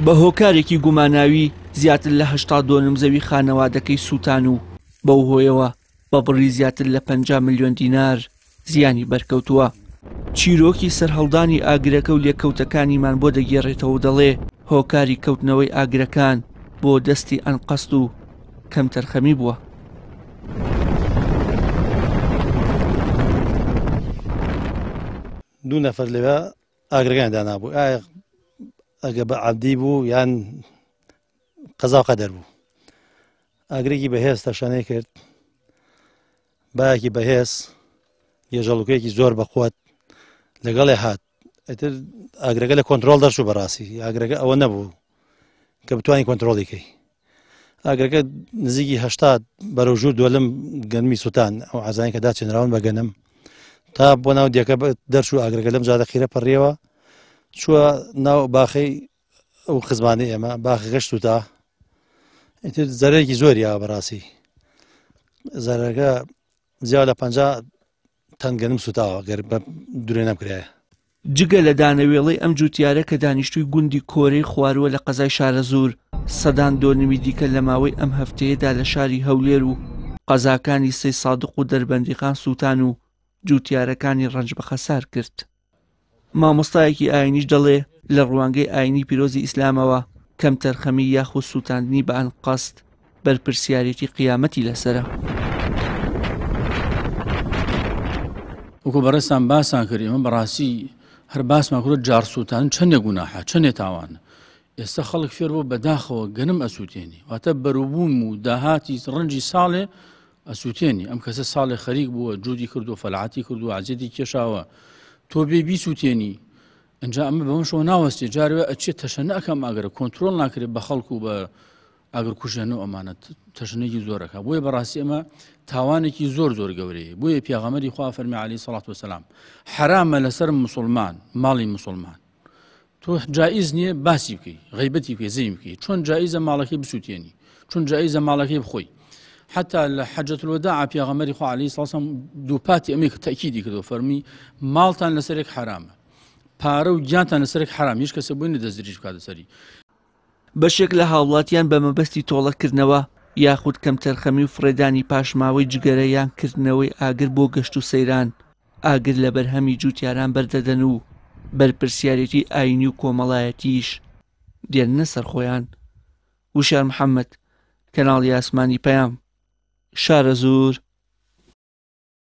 بە هۆکارێکی گوماناوی زیاتر لە 82 زەوی خانەوادەکەی سووتان و بەو هۆیەوە بە بڕی زیاتر لە 50 ملیۆن دینار زیانی بەرکەوتووە. چیرۆکی سەرهەڵدانی ئاگرەکە و لێکەوتەکانیمان بۆ دەگێڕێتەوە و دەڵێ هۆکاری کەوتنەوەی ئاگرەکان بۆ دەستی ئەنقەست و کەم تەرخەمی بووە. دوو نەفەر لەوێ ئاگرەکان دانابوو، ئەگە بە عەمدی بوو یان قەزا و قەدەر بوو. ئاگرێکی بەهێز تەشانەی کرد، باەکی بەهێز یەژەڵوکەیەکی زۆر بەقووەت لەگەڵێ هات. ئەتر ئاگرەکە لە کۆنتترۆل دەرچوو بەڕاستی، ئاگرەکە ئەوە نەبوو کە بتوانانی کۆنتترۆڵیکەی. ئاگرەکە نزیکی 80 بەرەو ژوور دۆلم گەنمی سووتان، ئەو عەزانی کە داچێنراون بە گەنم تا بۆ ناو دیەکە دەرچوو. ئاگرەکە لەم جادە خیرە پەڕیەوە چووە ناو باخەی ئەو خزمانەی ئێمە، باخەکە سووتا. ئیتر زەرێکی زۆریەوە بەڕاستی، زەرەکە زیاد لە 50 تەن گەنم سوتاوە گەر بە دوورێ نەبکرایە. جگە لە دانەوێڵەی ئەم جوتیارە کە دانیشتووی گوندی کۆرەی خوارووە لە قەزای شارەزور، سەدان دۆنمی دیکە لە ماوەی ئەم هەفتەیەدا لە شاری هەولێر و قەزاکانی سەی سادق و دەربەندیخان سووتان و جوتیارەکانی ڕەنج بە خەسار کرد. مامۆستایەکی ئاینیش دەڵێ لە ڕوانگەی ئاینی پیرۆزی ئیسلامەوە کەم تەرخەمی یاخود سووتاندنی بە ئەنقەست بەرپرسیارەتی قیامەتی لەسرە. وەکو بەڕێستان باسان کرد، ئێمە بەڕاستی هەر باسمان کرد جار سووتان چەندێ گوناحە، چەندێ تاوانە. ئێستا خەڵک فێر بۆ بەداخەوە گەنم ئەسووتێنی، واتە بەروبووم و داهاتی ڕەنجی ساڵێ ئەسووتێنی. ئەم کەسە ساڵێ خەریک بووە، جوودی کردو، فەلعاتی کردو، عەجێتی کێشاوە، تۆ بێ بیسووتێنی. ئەنجا ئەمە بەمە شەوە ناوەستێ، جارێ ئەچێت تەشەنە ئەەکەم ئاگرە کۆنتترۆل ناکرێت بە خەڵکو و بە ئاگر کوژێنە و ئەمانە تەشنێکی زۆرەکە. بۆیە بەڕاستی ئەمە تاوانێکی زۆر زۆر گەورەیە. بۆیە پێغەمبەری خوا فەرمی عەلەیهی سەڵات وەسەلام حرامە لەسەر مسلمان ماڵی مسلمان، تۆ جائز نییە باسی بکەی، غیبەتی بکەی، زەیم بکەی، چۆن جائزە ماڵەکەی بسووتێنی، چۆن جائزە ماڵەکەی بخۆی. حتا لە حەجەت الوداع پێغەمبەری خوا عەلەیهی سەڵات وەسەلام دووپاتی ئەمەی تەکیدی کردو، فەرمی ماڵتان لەسەرێک حرامە، پارە و گیانتان لەسەرێک حرام، هیچ کەسە بووی نەدەستدرێژ بکاتە سەری. بەشێک لە هاوڵاتیان بە مەبەستی تۆڵەکردنەوە یاخود کەم تەرخەمی و فڕێدانی پاشماوەی جگەرە یان کردنەوەی ئاگر بۆ گەشت و سەیران ئاگر لە بەرهەمی جوتیاران بەردەدەن و بەرپرسیارەتی ئاینی و کۆمەڵایەتیش دێننە سەر خۆیان. وشار محەممەد، کەناڵی ئاسمانی پەیام، شارەزور.